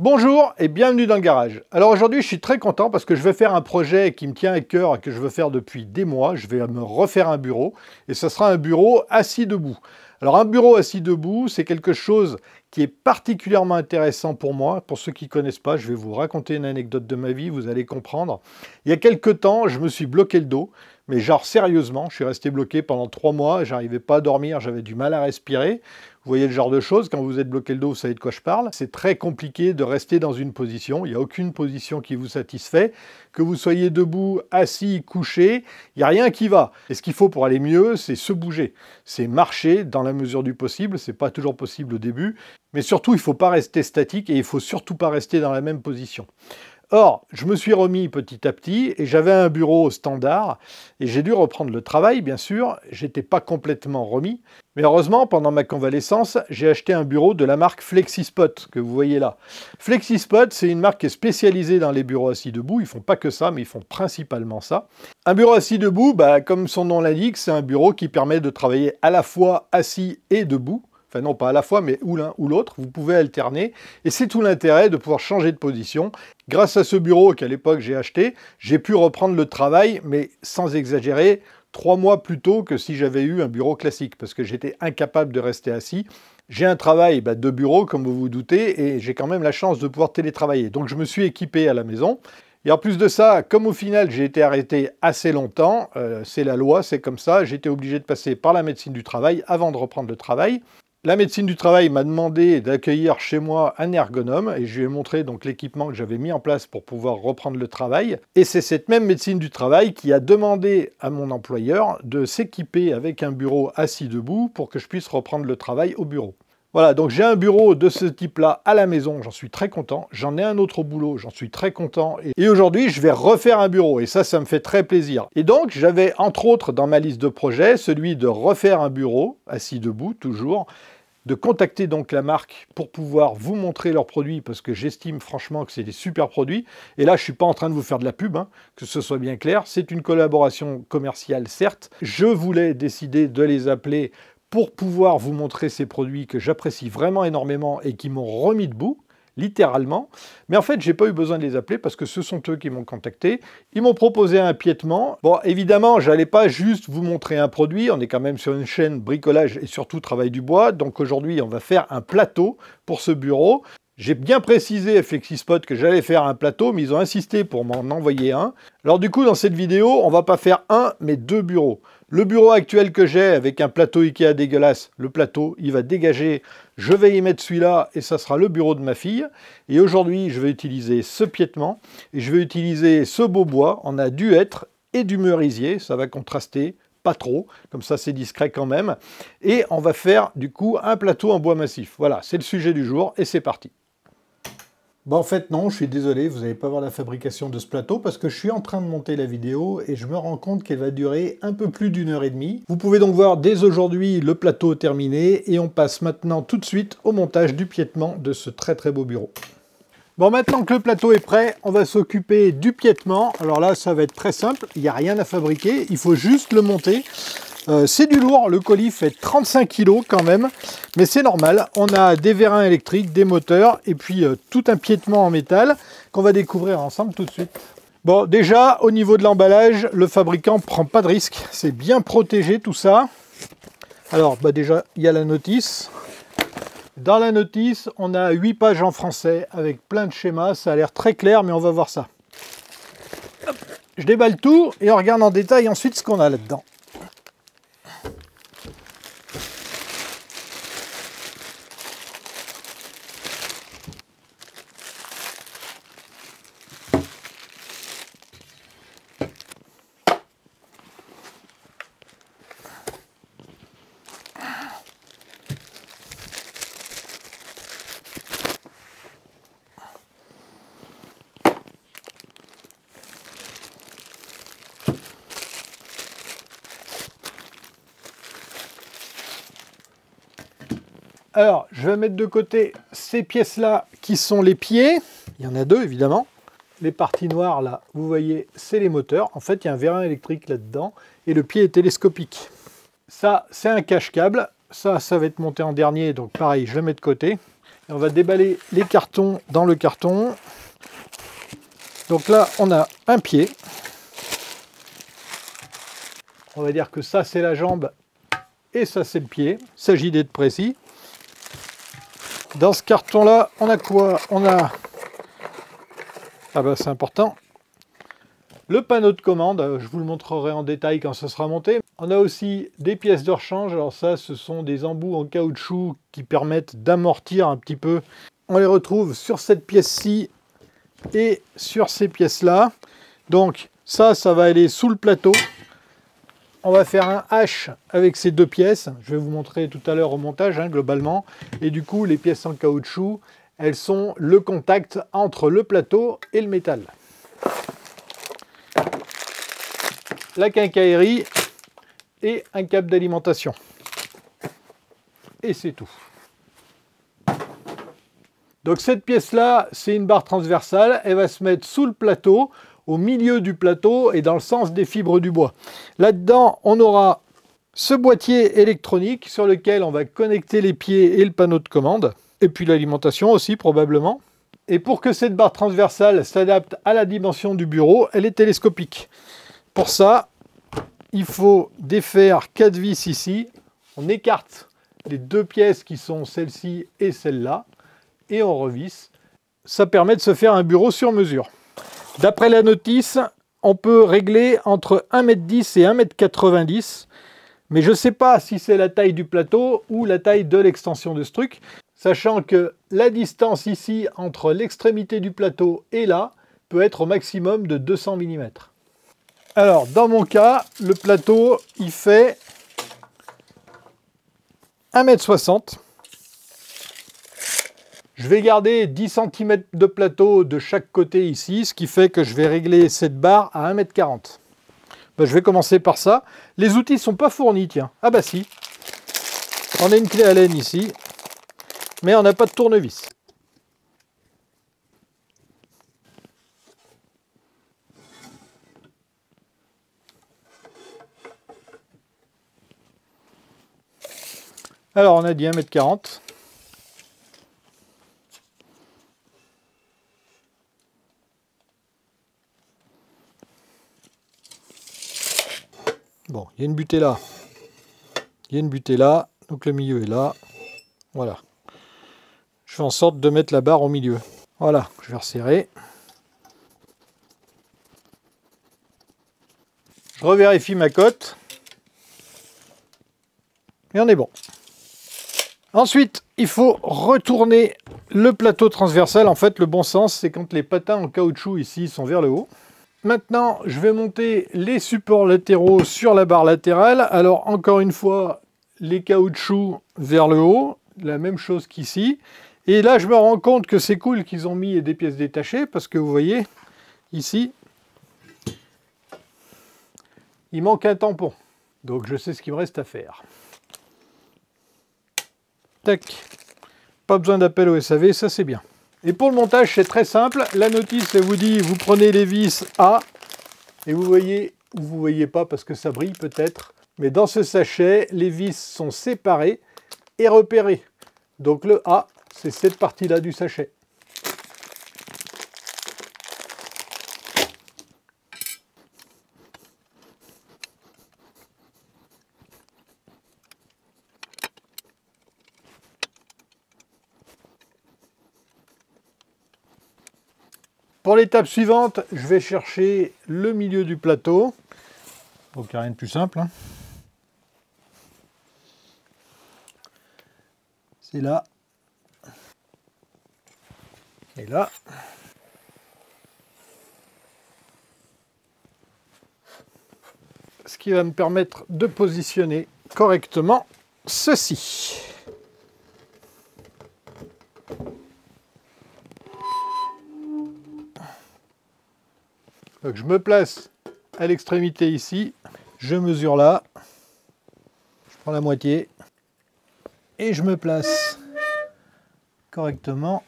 Bonjour et bienvenue dans le garage. Alors aujourd'hui je suis très content parce que je vais faire un projet qui me tient à cœur et que je veux faire depuis des mois. Je vais me refaire un bureau et ce sera un bureau assis debout. Alors un bureau assis debout, c'est quelque chose qui est particulièrement intéressant pour moi. Pour ceux qui ne connaissent pas, je vais vous raconter une anecdote de ma vie, vous allez comprendre. Il y a quelques temps, je me suis bloqué le dos, mais genre sérieusement, je suis resté bloqué pendant 3 mois, j'arrivais pas à dormir, j'avais du mal à respirer. Vous voyez le genre de choses, quand vous êtes bloqué le dos, vous savez de quoi je parle. C'est très compliqué de rester dans une position, il n'y a aucune position qui vous satisfait. Que vous soyez debout, assis, couché, il n'y a rien qui va. Et ce qu'il faut pour aller mieux, c'est se bouger. C'est marcher dans la mesure du possible, c'est pas toujours possible au début. Mais surtout, il ne faut pas rester statique et il ne faut surtout pas rester dans la même position. Or, je me suis remis petit à petit et j'avais un bureau standard et j'ai dû reprendre le travail, bien sûr. J'étais pas complètement remis. Mais heureusement, pendant ma convalescence, j'ai acheté un bureau de la marque Flexispot, que vous voyez là. Flexispot, c'est une marque qui est spécialisée dans les bureaux assis debout. Ils font pas que ça, mais ils font principalement ça. Un bureau assis debout, comme son nom l'indique, c'est un bureau qui permet de travailler à la fois assis et debout. Enfin non, pas à la fois, mais ou l'un ou l'autre. Vous pouvez alterner. Et c'est tout l'intérêt de pouvoir changer de position. Grâce à ce bureau qu'à l'époque j'ai acheté, j'ai pu reprendre le travail, mais sans exagérer, 3 mois plus tôt que si j'avais eu un bureau classique, parce que j'étais incapable de rester assis. J'ai un travail de bureau, comme vous vous doutez, et j'ai quand même la chance de pouvoir télétravailler. Donc je me suis équipé à la maison. Et en plus de ça, comme au final j'ai été arrêté assez longtemps, c'est la loi, c'est comme ça, j'étais obligé de passer par la médecine du travail avant de reprendre le travail. La médecine du travail m'a demandé d'accueillir chez moi un ergonome et je lui ai montré donc l'équipement que j'avais mis en place pour pouvoir reprendre le travail. Et c'est cette même médecine du travail qui a demandé à mon employeur de s'équiper avec un bureau assis debout pour que je puisse reprendre le travail au bureau. Voilà, donc j'ai un bureau de ce type-là à la maison, j'en suis très content. J'en ai un autre au boulot, j'en suis très content. Et aujourd'hui, je vais refaire un bureau et ça me fait très plaisir. Et donc, j'avais entre autres dans ma liste de projets celui de refaire un bureau, assis debout, toujours, de contacter donc la marque pour pouvoir vous montrer leurs produits parce que j'estime franchement que c'est des super produits. Et là, je ne suis pas en train de vous faire de la pub, que ce soit bien clair. C'est une collaboration commerciale, certes. Je voulais décider de les appeler pour pouvoir vous montrer ces produits que j'apprécie vraiment énormément et qui m'ont remis debout, littéralement. Mais en fait, j'ai pas eu besoin de les appeler parce que ce sont eux qui m'ont contacté. Ils m'ont proposé un piétement. Bon, évidemment, j'allais pas juste vous montrer un produit. On est quand même sur une chaîne bricolage et surtout travail du bois. Donc aujourd'hui, on va faire un plateau pour ce bureau. J'ai bien précisé à Flexispot que j'allais faire un plateau, mais ils ont insisté pour m'en envoyer un. Alors du coup, dans cette vidéo, on va pas faire un, mais 2 bureaux. Le bureau actuel que j'ai, avec un plateau Ikea dégueulasse, le plateau, il va dégager. Je vais y mettre celui-là, et ça sera le bureau de ma fille. Et aujourd'hui, je vais utiliser ce piétement, et je vais utiliser ce beau bois. On a du hêtre et du merisier, ça va contraster. Pas trop, comme ça c'est discret quand même. Et on va faire du coup un plateau en bois massif. Voilà, c'est le sujet du jour, et c'est parti. Bon, en fait, non, je suis désolé, vous n'allez pas voir la fabrication de ce plateau parce que je suis en train de monter la vidéo et je me rends compte qu'elle va durer un peu plus d'1h30. Vous pouvez donc voir dès aujourd'hui le plateau terminé et on passe maintenant tout de suite au montage du piétement de ce très très beau bureau. Bon, maintenant que le plateau est prêt, on va s'occuper du piétement. Alors là, ça va être très simple, il n'y a rien à fabriquer, il faut juste le monter. C'est du lourd, le colis fait 35 kg quand même, mais c'est normal. On a des vérins électriques, des moteurs, et puis tout un piétement en métal qu'on va découvrir ensemble tout de suite. Bon, déjà, au niveau de l'emballage, le fabricant ne prend pas de risque. C'est bien protégé tout ça. Alors, déjà, il y a la notice. Dans la notice, on a 8 pages en français avec plein de schémas. Ça a l'air très clair, mais on va voir ça. Hop, je déballe tout et on regarde en détail ensuite ce qu'on a là-dedans. Alors, je vais mettre de côté ces pièces-là qui sont les pieds. Il y en a 2, évidemment. Les parties noires, là, vous voyez, c'est les moteurs. En fait, il y a un vérin électrique là-dedans. Et le pied est télescopique. Ça, c'est un cache-câble. Ça va être monté en dernier. Donc, pareil, je le mets de côté. On va déballer les cartons dans le carton. Donc là, on a un pied. On va dire que ça, c'est la jambe et ça, c'est le pied. Il s'agit d'être précis. Dans ce carton-là, on a quoi? On a... Ah bah c'est important. Le panneau de commande, je vous le montrerai en détail quand ce sera monté. On a aussi des pièces de rechange. Alors ça, ce sont des embouts en caoutchouc qui permettent d'amortir un petit peu. On les retrouve sur cette pièce-ci et sur ces pièces-là. Donc ça va aller sous le plateau. On va faire un H avec ces deux pièces. Je vais vous montrer tout à l'heure au montage, globalement. Et du coup, les pièces en caoutchouc, elles sont le contact entre le plateau et le métal. La quincaillerie et un câble d'alimentation. Et c'est tout. Donc cette pièce-là, c'est une barre transversale. Elle va se mettre sous le plateau, au milieu du plateau et dans le sens des fibres du bois. Là-dedans, on aura ce boîtier électronique sur lequel on va connecter les pieds et le panneau de commande. Et puis l'alimentation aussi, probablement. Et pour que cette barre transversale s'adapte à la dimension du bureau, elle est télescopique. Pour ça, il faut défaire 4 vis ici. On écarte les deux pièces qui sont celle-ci et celle-là. Et on revisse. Ça permet de se faire un bureau sur mesure. D'après la notice, on peut régler entre 1,10 m et 1,90 m. Mais je ne sais pas si c'est la taille du plateau ou la taille de l'extension de ce truc. Sachant que la distance ici entre l'extrémité du plateau et là peut être au maximum de 200 mm. Alors, dans mon cas, le plateau, il fait 1,60 m. Je vais garder 10 cm de plateau de chaque côté ici, ce qui fait que je vais régler cette barre à 1,40 m. Ben, je vais commencer par ça. Les outils ne sont pas fournis, tiens. Ah bah si. On a une clé à laine ici, mais on n'a pas de tournevis. Alors on a dit 1,40 m. Bon, il y a une butée là. Il y a une butée là. Donc le milieu est là. Voilà. Je fais en sorte de mettre la barre au milieu. Voilà, je vais resserrer. Je revérifie ma cote. Et on est bon. Ensuite, il faut retourner le plateau transversal. En fait, le bon sens, c'est quand les patins en caoutchouc ici sont vers le haut. Maintenant, je vais monter les supports latéraux sur la barre latérale. Alors, encore une fois, les caoutchoucs vers le haut. La même chose qu'ici. Et là, je me rends compte que c'est cool qu'ils ont mis des pièces détachées. Parce que vous voyez, ici, il manque un tampon. Donc, je sais ce qu'il me reste à faire. Tac. Pas besoin d'appel au SAV, ça c'est bien. Et pour le montage, c'est très simple. La notice, elle vous dit, vous prenez les vis A, et vous voyez, ou vous voyez pas parce que ça brille peut-être, mais dans ce sachet, les vis sont séparées et repérées. Donc le A, c'est cette partie-là du sachet. Pour l'étape suivante, je vais chercher le milieu du plateau. Donc il n'y a rien de plus simple. C'est là. Et là. Ce qui va me permettre de positionner correctement ceci. Donc je me place à l'extrémité ici, je mesure là, je prends la moitié et je me place correctement.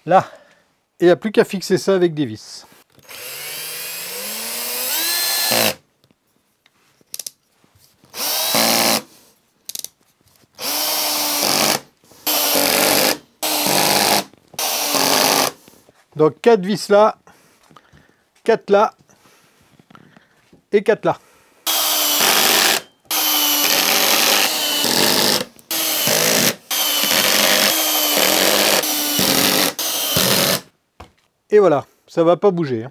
Là. Et il n'y a plus qu'à fixer ça avec des vis. Donc 4 vis là, 4 là et 4 là. Et voilà, ça ne va pas bouger.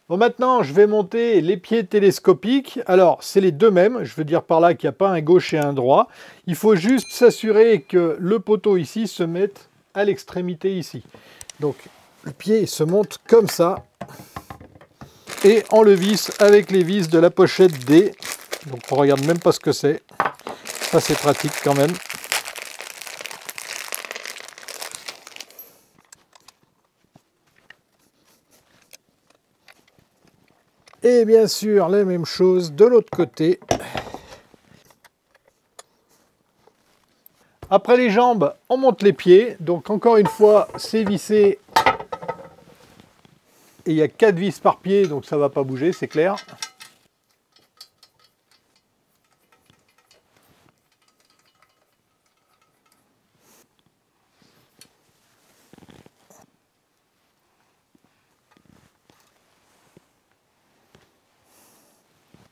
Bon, maintenant, je vais monter les pieds télescopiques. Alors, c'est les deux mêmes. Je veux dire par là qu'il n'y a pas un gauche et un droit. Il faut juste s'assurer que le poteau ici se mette à l'extrémité ici. Donc, le pied se monte comme ça. Et on le visse avec les vis de la pochette D. Donc, on ne regarde même pas ce que c'est. Ça, c'est pratique quand même. Et bien sûr, la même chose de l'autre côté. Après les jambes, on monte les pieds. Donc encore une fois, c'est vissé. Et il y a 4 vis par pied, donc ça ne va pas bouger, c'est clair.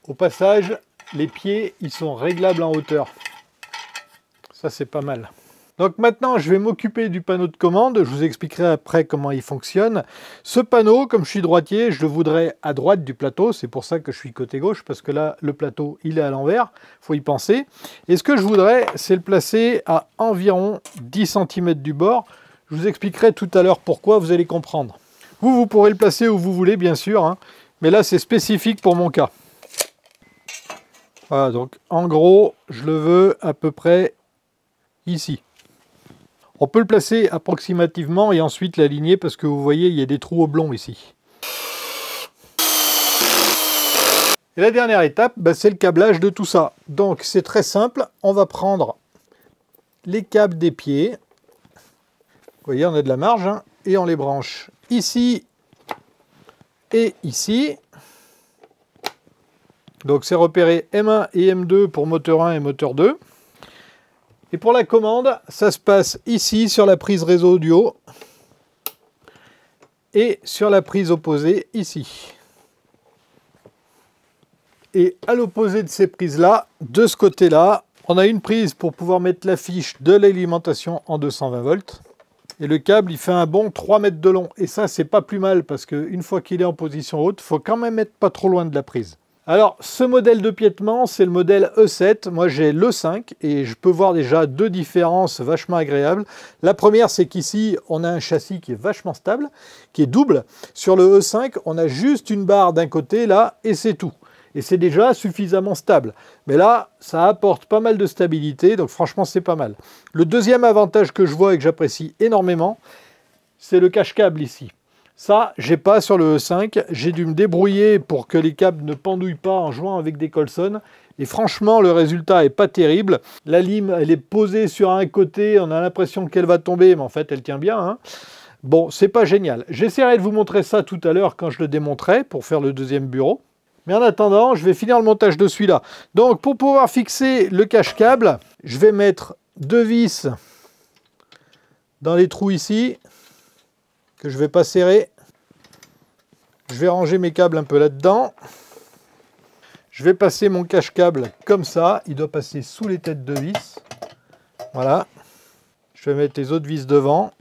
Au passage, les pieds, ils sont réglables en hauteur. Ça, c'est pas mal. Donc maintenant, je vais m'occuper du panneau de commande. Je vous expliquerai après comment il fonctionne. Ce panneau, comme je suis droitier, je le voudrais à droite du plateau. C'est pour ça que je suis côté gauche, parce que là, le plateau, il est à l'envers. Il faut y penser. Et ce que je voudrais, c'est le placer à environ 10 cm du bord. Je vous expliquerai tout à l'heure pourquoi, vous allez comprendre. Vous pourrez le placer où vous voulez, bien sûr. Hein, mais là, c'est spécifique pour mon cas. Voilà, donc en gros, je le veux à peu près ici. On peut le placer approximativement et ensuite l'aligner parce que vous voyez, il y a des trous oblongs ici. Et la dernière étape, c'est le câblage de tout ça. Donc c'est très simple, on va prendre les câbles des pieds. Vous voyez, on a de la marge, hein, et on les branche ici et ici. Donc c'est repéré M1 et M2 pour moteur 1 et moteur 2. Et pour la commande, ça se passe ici sur la prise réseau audio et sur la prise opposée ici. Et à l'opposé de ces prises-là, de ce côté-là, on a une prise pour pouvoir mettre la fiche de l'alimentation en 220 volts. Et le câble, il fait un bon 3 mètres de long. Et ça, c'est pas plus mal parce qu'une fois qu'il est en position haute, il faut quand même être pas trop loin de la prise. Alors, ce modèle de piétement, c'est le modèle E7. Moi, j'ai l'E5 et je peux voir déjà deux différences vachement agréables. La première, c'est qu'ici, on a un châssis qui est vachement stable, qui est double. Sur le E5, on a juste une barre d'un côté, là, et c'est tout. Et c'est déjà suffisamment stable. Mais là, ça apporte pas mal de stabilité, donc franchement, c'est pas mal. Le deuxième avantage que je vois et que j'apprécie énormément, c'est le cache-câble ici. Ça, j'ai pas sur le E5. J'ai dû me débrouiller pour que les câbles ne pendouillent pas en jouant avec des Colson. Et franchement, le résultat est pas terrible. La lime, elle est posée sur un côté. On a l'impression qu'elle va tomber, mais en fait, elle tient bien. Hein. Bon, c'est pas génial. J'essaierai de vous montrer ça tout à l'heure quand je le démonterai pour faire le deuxième bureau. Mais en attendant, je vais finir le montage de celui-là. Donc, pour pouvoir fixer le cache-câble, je vais mettre deux vis dans les trous ici, que je ne vais pas serrer. Je vais ranger mes câbles un peu là-dedans. Je vais passer mon cache-câble comme ça. Il doit passer sous les têtes de vis. Voilà. Je vais mettre les autres vis devant.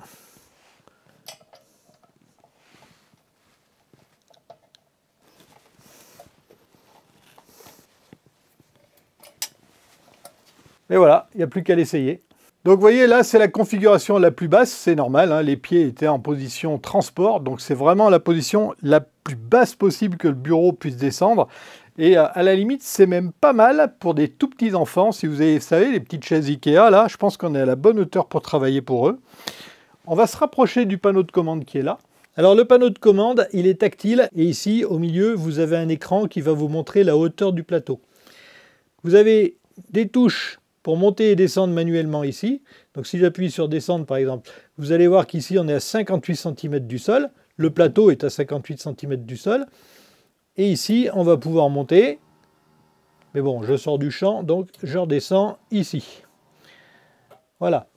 Et voilà, il n'y a plus qu'à l'essayer. Donc vous voyez, là, c'est la configuration la plus basse, c'est normal, hein, les pieds étaient en position transport, donc c'est vraiment la position la plus basse possible que le bureau puisse descendre. Et à la limite, c'est même pas mal pour des tout petits enfants. Si vous avez, vous savez, les petites chaises Ikea, là, je pense qu'on est à la bonne hauteur pour travailler pour eux. On va se rapprocher du panneau de commande qui est là. Alors le panneau de commande, il est tactile, et ici, au milieu, vous avez un écran qui va vous montrer la hauteur du plateau. Vous avez des touches pour monter et descendre manuellement ici. Donc si j'appuie sur descendre par exemple, vous allez voir qu'ici on est à 58 cm du sol. Le plateau est à 58 cm du sol. Et ici on va pouvoir monter. Mais bon, je sors du champ, donc je redescends ici. Voilà.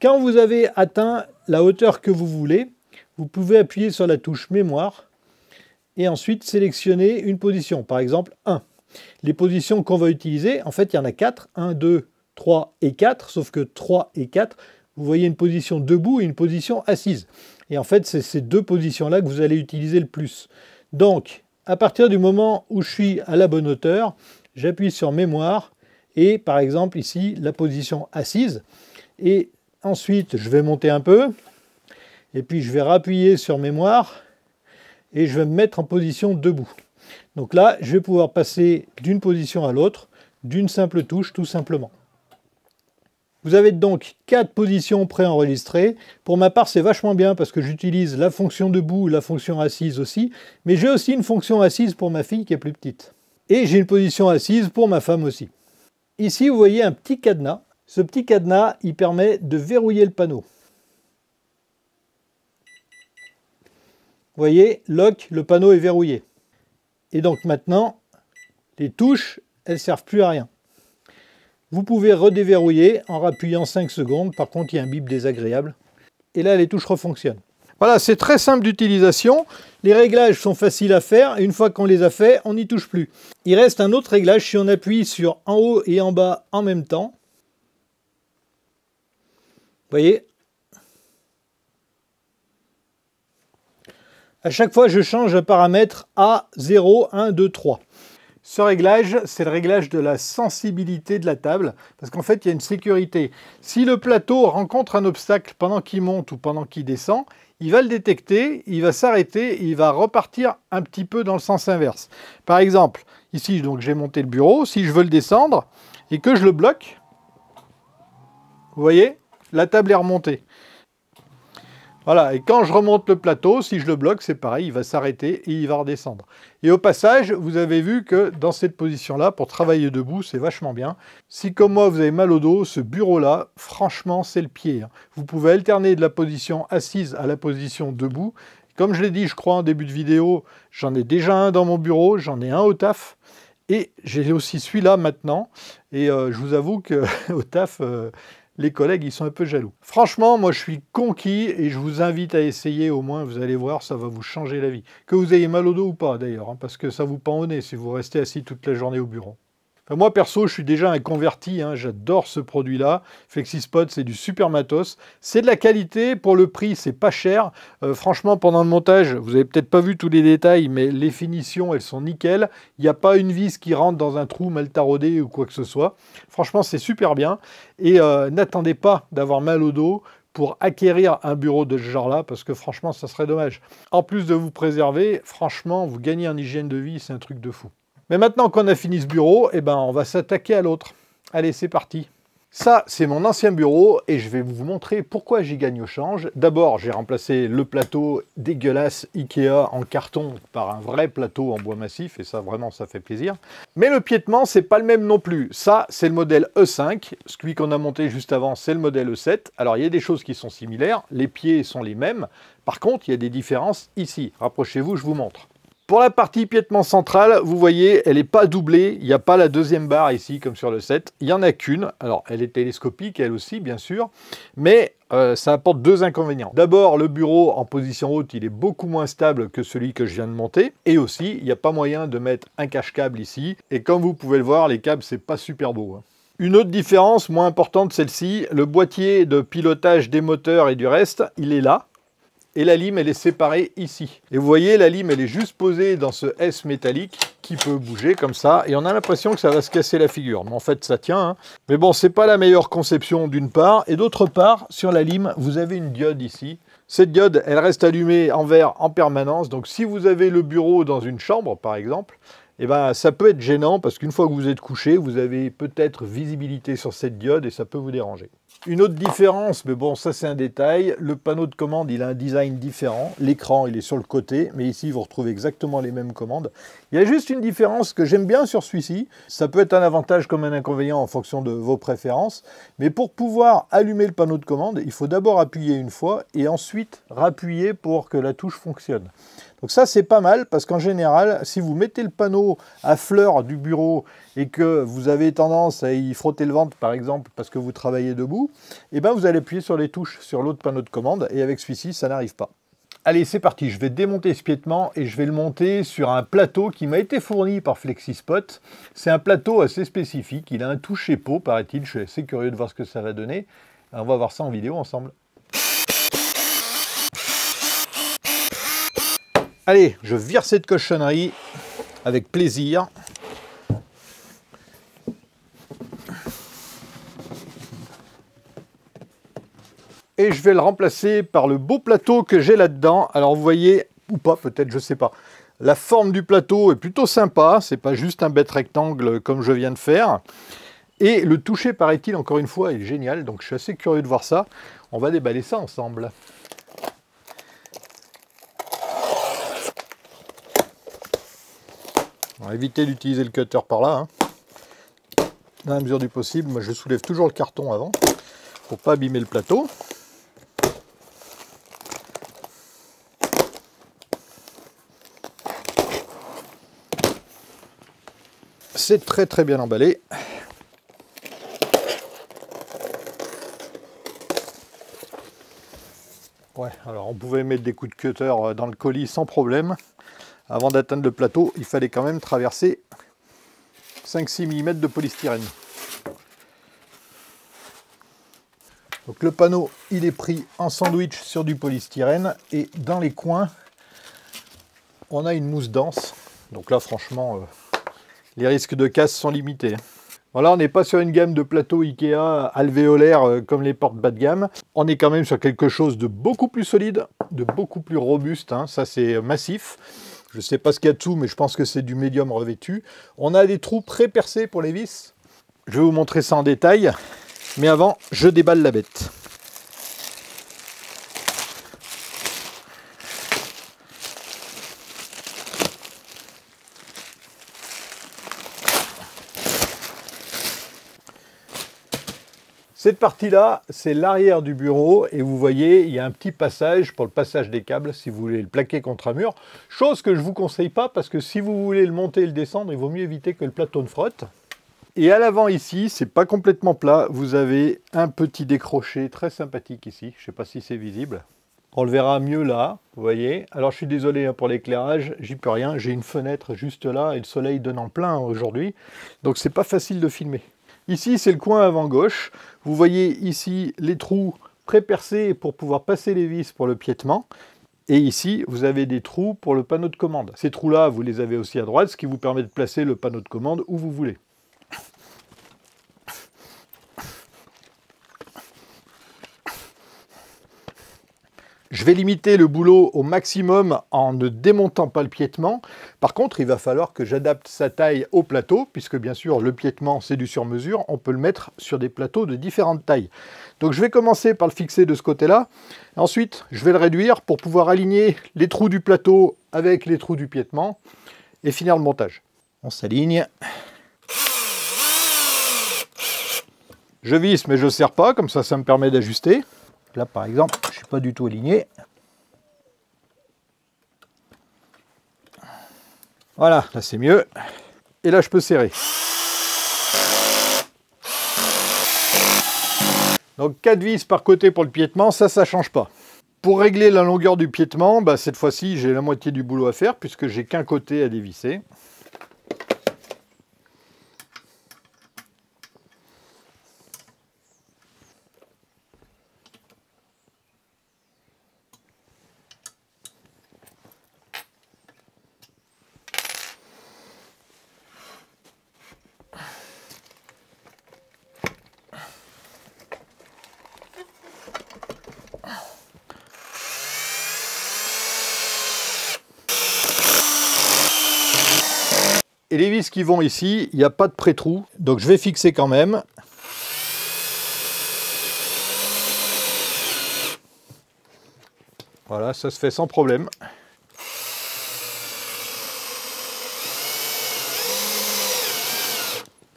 Quand vous avez atteint la hauteur que vous voulez vous pouvez appuyer sur la touche mémoire et ensuite sélectionner une position, par exemple 1. Les positions qu'on va utiliser, en fait, il y en a 4, 1, 2, 3 et 4, sauf que 3 et 4, vous voyez une position debout et une position assise. Et en fait, c'est ces deux positions-là que vous allez utiliser le plus. Donc, à partir du moment où je suis à la bonne hauteur, j'appuie sur mémoire et, par exemple, ici, la position assise. Et ensuite, je vais monter un peu et puis je vais rappuyer sur mémoire et je vais me mettre en position debout. Donc là, je vais pouvoir passer d'une position à l'autre, d'une simple touche, tout simplement. Vous avez donc 4 positions préenregistrées. Pour ma part, c'est vachement bien parce que j'utilise la fonction debout, la fonction assise aussi, mais j'ai aussi une fonction assise pour ma fille qui est plus petite. Et j'ai une position assise pour ma femme aussi. Ici, vous voyez un petit cadenas. Ce petit cadenas, il permet de verrouiller le panneau. Vous voyez, lock, le panneau est verrouillé. Et donc maintenant, les touches, elles ne servent plus à rien. Vous pouvez redéverrouiller en rappuyant 5 secondes. Par contre, il y a un bip désagréable. Et là, les touches refonctionnent. Voilà, c'est très simple d'utilisation. Les réglages sont faciles à faire. Et une fois qu'on les a faits, on n'y touche plus. Il reste un autre réglage si on appuie sur en haut et en bas en même temps. Vous voyez ? À chaque fois, je change un paramètre à 0, 1, 2, 3. Ce réglage, c'est le réglage de la sensibilité de la table, parce qu'en fait, il y a une sécurité. Si le plateau rencontre un obstacle pendant qu'il monte ou pendant qu'il descend, il va le détecter, il va s'arrêter et il va repartir un petit peu dans le sens inverse. Par exemple, ici, donc j'ai monté le bureau. Si je veux le descendre et que je le bloque, vous voyez, la table est remontée. Voilà, et quand je remonte le plateau, si je le bloque, c'est pareil, il va s'arrêter et il va redescendre. Et au passage, vous avez vu que dans cette position-là, pour travailler debout, c'est vachement bien. Si comme moi, vous avez mal au dos, ce bureau-là, franchement, c'est le pied. Vous pouvez alterner de la position assise à la position debout. Comme je l'ai dit, je crois, en début de vidéo, j'en ai déjà un dans mon bureau, j'en ai un au taf. Et j'ai aussi celui-là maintenant. Et je vous avoue qu'au taf... les collègues, ils sont un peu jaloux. Franchement, moi, je suis conquis et je vous invite à essayer au moins. Vous allez voir, ça va vous changer la vie. Que vous ayez mal au dos ou pas, d'ailleurs, hein, parce que ça vous pend au nez si vous restez assis toute la journée au bureau. Enfin, moi, perso, je suis déjà un converti. Hein, j'adore ce produit-là. FlexiSpot, c'est du super matos. C'est de la qualité. Pour le prix, c'est pas cher. Franchement, pendant le montage, vous avez peut-être pas vu tous les détails, mais les finitions, elles sont nickel. Il n'y a pas une vis qui rentre dans un trou mal taraudé ou quoi que ce soit. Franchement, c'est super bien. Et n'attendez pas d'avoir mal au dos pour acquérir un bureau de ce genre-là, parce que franchement, ça serait dommage. En plus de vous préserver, franchement, vous gagnez en hygiène de vie, c'est un truc de fou. Mais maintenant qu'on a fini ce bureau, eh ben, on va s'attaquer à l'autre. Allez, c'est parti. Ça, c'est mon ancien bureau et je vais vous montrer pourquoi j'y gagne au change. D'abord, j'ai remplacé le plateau dégueulasse Ikea en carton par un vrai plateau en bois massif et ça, vraiment, ça fait plaisir. Mais le piétement, c'est pas le même non plus. Ça, c'est le modèle E5. Celui qu'on a monté juste avant, c'est le modèle E7. Alors, il y a des choses qui sont similaires. Les pieds sont les mêmes. Par contre, il y a des différences ici. Rapprochez-vous, je vous montre. Pour la partie piétement central, vous voyez, elle n'est pas doublée. Il n'y a pas la deuxième barre ici, comme sur le 7. Il n'y en a qu'une. Alors, elle est télescopique, elle aussi, bien sûr. Mais ça apporte deux inconvénients. D'abord, le bureau en position haute, il est beaucoup moins stable que celui que je viens de monter. Et aussi, il n'y a pas moyen de mettre un cache-câble ici. Et comme vous pouvez le voir, les câbles, c'est pas super beau, hein. Une autre différence, moins importante, celle-ci, le boîtier de pilotage des moteurs et du reste, il est là. Et la lime, elle est séparée ici. Et vous voyez, la lime, elle est juste posée dans ce S métallique qui peut bouger comme ça. Et on a l'impression que ça va se casser la figure. Mais en fait, ça tient, hein. Mais bon, c'est pas la meilleure conception d'une part. Et d'autre part, sur la lime, vous avez une diode ici. Cette diode, elle reste allumée en vert en permanence. Donc si vous avez le bureau dans une chambre, par exemple, eh ben, ça peut être gênant parce qu'une fois que vous êtes couché, vous avez peut-être visibilité sur cette diode et ça peut vous déranger. Une autre différence, mais bon, ça c'est un détail, le panneau de commande, il a un design différent. L'écran, il est sur le côté, mais ici, vous retrouvez exactement les mêmes commandes. Il y a juste une différence que j'aime bien sur celui-ci. Ça peut être un avantage comme un inconvénient en fonction de vos préférences. Mais pour pouvoir allumer le panneau de commande, il faut d'abord appuyer une fois et ensuite rappuyer pour que la touche fonctionne. Donc ça, c'est pas mal parce qu'en général, si vous mettez le panneau à fleur du bureau et que vous avez tendance à y frotter le ventre, par exemple, parce que vous travaillez debout, eh ben vous allez appuyer sur les touches sur l'autre panneau de commande et avec celui-ci, ça n'arrive pas. Allez, c'est parti, je vais démonter ce piétement et je vais le monter sur un plateau qui m'a été fourni par Flexispot. C'est un plateau assez spécifique, il a un toucher pot, paraît-il, je suis assez curieux de voir ce que ça va donner. On va voir ça en vidéo ensemble. Allez, je vire cette cochonnerie avec plaisir. Et je vais le remplacer par le beau plateau que j'ai là-dedans. Alors vous voyez, ou pas peut-être, je sais pas. La forme du plateau est plutôt sympa, c'est pas juste un bête rectangle comme je viens de faire. Et le toucher, paraît-il, encore une fois, est génial, donc je suis assez curieux de voir ça. On va déballer ça ensemble. On va éviter d'utiliser le cutter par là, hein. Dans la mesure du possible, moi je soulève toujours le carton avant, pour pas abîmer le plateau. C'est très très bien emballé. Ouais, alors on pouvait mettre des coups de cutter dans le colis sans problème. Avant d'atteindre le plateau, il fallait quand même traverser 5-6 mm de polystyrène. Donc le panneau, il est pris en sandwich sur du polystyrène et dans les coins, on a une mousse dense. Donc là, franchement, les risques de casse sont limités. Voilà, on n'est pas sur une gamme de plateaux Ikea alvéolaires comme les portes bas de gamme. On est quand même sur quelque chose de beaucoup plus solide, de beaucoup plus robuste, hein. Ça, c'est massif. Je ne sais pas ce qu'il y a dessous, mais je pense que c'est du médium revêtu. On a des trous pré-percés pour les vis. Je vais vous montrer ça en détail. Mais avant, je déballe la bête. Cette partie-là, c'est l'arrière du bureau et vous voyez, il y a un petit passage pour le passage des câbles si vous voulez le plaquer contre un mur. Chose que je ne vous conseille pas parce que si vous voulez le monter et le descendre, il vaut mieux éviter que le plateau ne frotte. Et à l'avant ici, c'est pas complètement plat, vous avez un petit décroché très sympathique ici. Je ne sais pas si c'est visible. On le verra mieux là, vous voyez. Alors je suis désolé pour l'éclairage, j'y peux rien. J'ai une fenêtre juste là et le soleil donne en plein aujourd'hui. Donc c'est pas facile de filmer. Ici, c'est le coin avant gauche. Vous voyez ici les trous pré-percés pour pouvoir passer les vis pour le piétement. Et ici, vous avez des trous pour le panneau de commande. Ces trous-là, vous les avez aussi à droite, ce qui vous permet de placer le panneau de commande où vous voulez. Je vais limiter le boulot au maximum en ne démontant pas le piétement. Par contre, il va falloir que j'adapte sa taille au plateau, puisque bien sûr, le piétement, c'est du sur-mesure. On peut le mettre sur des plateaux de différentes tailles. Donc, je vais commencer par le fixer de ce côté-là. Ensuite, je vais le réduire pour pouvoir aligner les trous du plateau avec les trous du piétement et finir le montage. On s'aligne. Je visse, mais je ne serre pas, comme ça me permet d'ajuster. Là, par exemple, je ne suis pas du tout aligné. Voilà, là c'est mieux. Et là, je peux serrer. Donc 4 vis par côté pour le piétement, ça ne change pas. Pour régler la longueur du piétement, cette fois-ci, j'ai la moitié du boulot à faire puisque j'ai qu'un côté à dévisser. Et les vis qui vont ici, il n'y a pas de pré-trou, donc je vais fixer quand même. Voilà, ça se fait sans problème.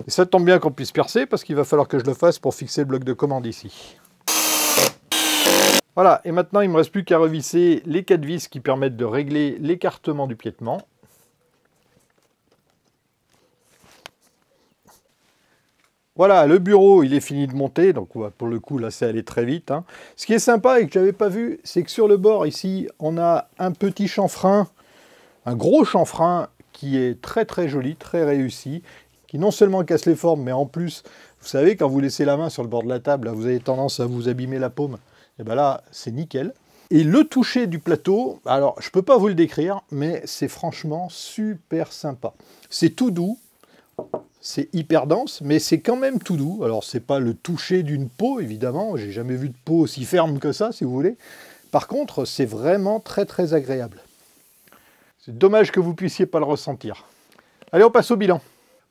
Et ça tombe bien qu'on puisse percer, parce qu'il va falloir que je le fasse pour fixer le bloc de commande ici. Voilà, et maintenant il ne me reste plus qu'à revisser les 4 vis qui permettent de régler l'écartement du piétement. Voilà, le bureau, il est fini de monter, donc pour le coup, là, c'est allé très vite, hein. Ce qui est sympa et que je n'avais pas vu, c'est que sur le bord, ici, on a un petit chanfrein, un gros chanfrein qui est très très joli, très réussi, qui non seulement casse les formes, mais en plus, vous savez, quand vous laissez la main sur le bord de la table, là, vous avez tendance à vous abîmer la paume. Et bien là, c'est nickel. Et le toucher du plateau, alors, je ne peux pas vous le décrire, mais c'est franchement super sympa. C'est tout doux. C'est hyper dense, mais c'est quand même tout doux. Alors, c'est pas le toucher d'une peau, évidemment. J'ai jamais vu de peau aussi ferme que ça, si vous voulez. Par contre, c'est vraiment très, très agréable. C'est dommage que vous ne puissiez pas le ressentir. Allez, on passe au bilan.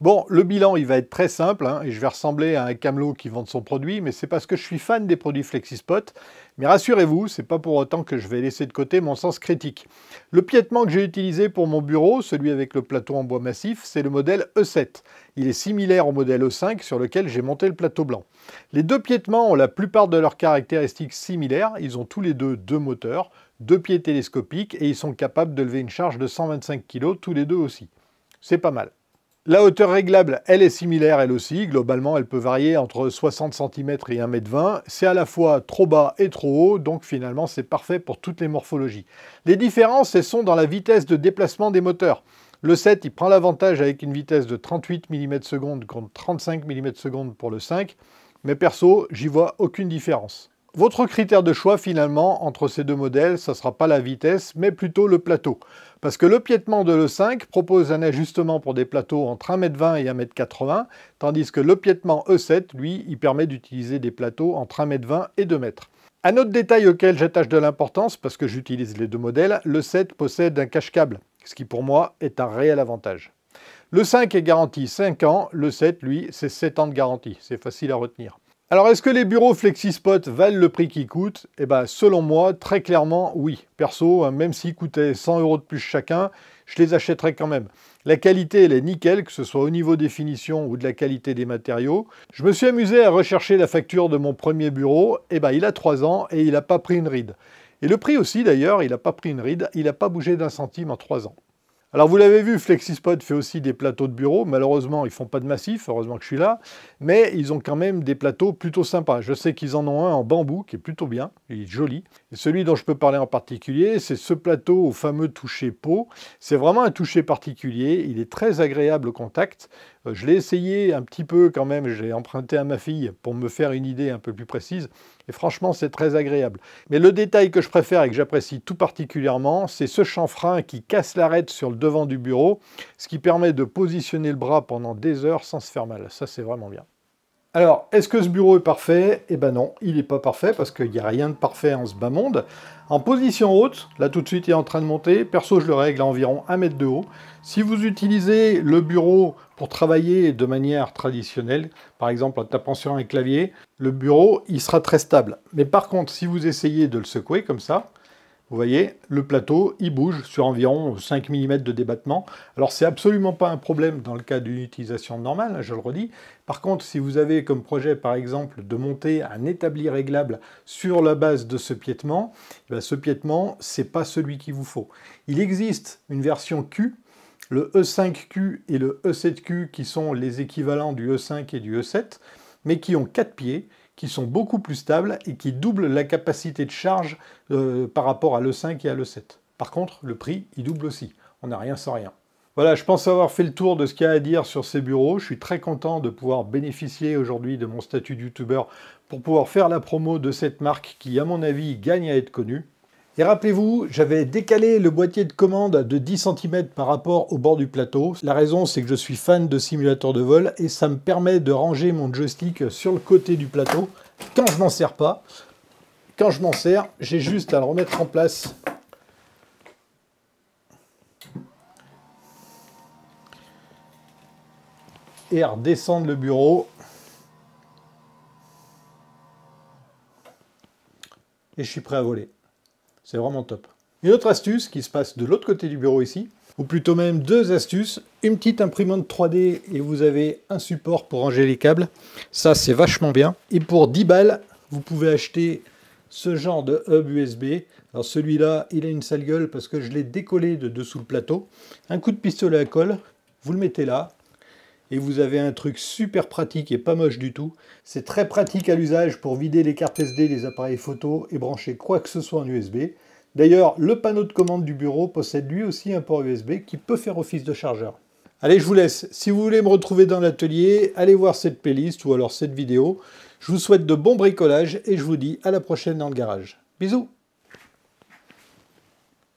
Bon, le bilan, il va être très simple, hein, et je vais ressembler à un camelot qui vend son produit, mais c'est parce que je suis fan des produits Flexispot. Mais rassurez-vous, c'est pas pour autant que je vais laisser de côté mon sens critique. Le piétement que j'ai utilisé pour mon bureau, celui avec le plateau en bois massif, c'est le modèle E7. Il est similaire au modèle E5 sur lequel j'ai monté le plateau blanc. Les deux piétements ont la plupart de leurs caractéristiques similaires. Ils ont tous les deux moteurs, deux pieds télescopiques, et ils sont capables de lever une charge de 125 kg, tous les deux aussi. C'est pas mal. La hauteur réglable, elle est similaire elle aussi. Globalement, elle peut varier entre 60 cm et 1,20 m. C'est à la fois trop bas et trop haut, donc finalement, c'est parfait pour toutes les morphologies. Les différences, elles sont dans la vitesse de déplacement des moteurs. Le 7, il prend l'avantage avec une vitesse de 38 mm/s contre 35 mm/s pour le 5. Mais perso, j'y vois aucune différence. Votre critère de choix, finalement, entre ces deux modèles, ça ne sera pas la vitesse, mais plutôt le plateau. Parce que le piétement de l'E5 propose un ajustement pour des plateaux entre 1,20 m et 1,80 m, tandis que le piétement E7, lui, il permet d'utiliser des plateaux entre 1,20 m et 2 m. Un autre détail auquel j'attache de l'importance, parce que j'utilise les deux modèles, le 7 possède un cache-câble, ce qui pour moi est un réel avantage. Le 5 est garanti 5 ans, le 7, lui, c'est 7 ans de garantie. C'est facile à retenir. Alors, est-ce que les bureaux Flexispot valent le prix qu'ils coûtent? Eh bien, selon moi, très clairement, oui. Perso, même s'ils coûtaient 100 € de plus chacun, je les achèterais quand même. La qualité, elle est nickel, que ce soit au niveau des finitions ou de la qualité des matériaux. Je me suis amusé à rechercher la facture de mon premier bureau. Eh bien, il a 3 ans et il n'a pas pris une ride. Et le prix aussi, d'ailleurs, il n'a pas pris une ride. Il n'a pas bougé d'un centime en 3 ans. Alors vous l'avez vu, Flexispot fait aussi des plateaux de bureau. Malheureusement, ils ne font pas de massif, heureusement que je suis là. Mais ils ont quand même des plateaux plutôt sympas. Je sais qu'ils en ont un en bambou qui est plutôt bien, il est joli. Et celui dont je peux parler en particulier, c'est ce plateau au fameux toucher peau. C'est vraiment un toucher particulier, il est très agréable au contact. Je l'ai essayé un petit peu quand même, j'ai emprunté à ma fille pour me faire une idée un peu plus précise. Et franchement, c'est très agréable. Mais le détail que je préfère et que j'apprécie tout particulièrement, c'est ce chanfrein qui casse l'arête sur le devant du bureau, ce qui permet de positionner le bras pendant des heures sans se faire mal. Ça, c'est vraiment bien. Alors, est-ce que ce bureau est parfait? Eh ben non, il n'est pas parfait parce qu'il n'y a rien de parfait en ce bas monde. En position haute, là tout de suite il est en train de monter, perso je le règle à environ 1 m de haut. Si vous utilisez le bureau pour travailler de manière traditionnelle, par exemple en tapant sur un clavier, le bureau il sera très stable. Mais par contre, si vous essayez de le secouer comme ça, vous voyez, le plateau, il bouge sur environ 5 mm de débattement. Alors, c'est absolument pas un problème dans le cas d'une utilisation normale, je le redis. Par contre, si vous avez comme projet, par exemple, de monter un établi réglable sur la base de ce piétement, ce piétement, c'est pas celui qu'il vous faut. Il existe une version Q, le E5Q et le E7Q, qui sont les équivalents du E5 et du E7, mais qui ont 4 pieds, qui sont beaucoup plus stables et qui doublent la capacité de charge par rapport à l'E5 et à l'E7. Par contre, le prix, il double aussi. On n'a rien sans rien. Voilà, je pense avoir fait le tour de ce qu'il y a à dire sur ces bureaux. Je suis très content de pouvoir bénéficier aujourd'hui de mon statut de youtubeur pour pouvoir faire la promo de cette marque qui, à mon avis, gagne à être connue. Et rappelez-vous, j'avais décalé le boîtier de commande de 10 cm par rapport au bord du plateau. La raison, c'est que je suis fan de simulateurs de vol et ça me permet de ranger mon joystick sur le côté du plateau quand je m'en sers pas. Quand je m'en sers, j'ai juste à le remettre en place. Et à redescendre le bureau. Et je suis prêt à voler. C'est vraiment top. Une autre astuce qui se passe de l'autre côté du bureau ici, ou plutôt même deux astuces. Une petite imprimante 3D et vous avez un support pour ranger les câbles. Ça, c'est vachement bien. Et pour 10 balles, vous pouvez acheter ce genre de hub USB. Alors celui-là, il a une sale gueule parce que je l'ai décollé de dessous le plateau. Un coup de pistolet à colle, vous le mettez là. et vous avez un truc super pratique et pas moche du tout. C'est très pratique à l'usage pour vider les cartes SD des appareils photo et brancher quoi que ce soit en USB. D'ailleurs, le panneau de commande du bureau possède lui aussi un port USB qui peut faire office de chargeur. Allez, je vous laisse. Si vous voulez me retrouver dans l'atelier, allez voir cette playlist ou alors cette vidéo. Je vous souhaite de bons bricolages et je vous dis à la prochaine dans le garage. Bisous!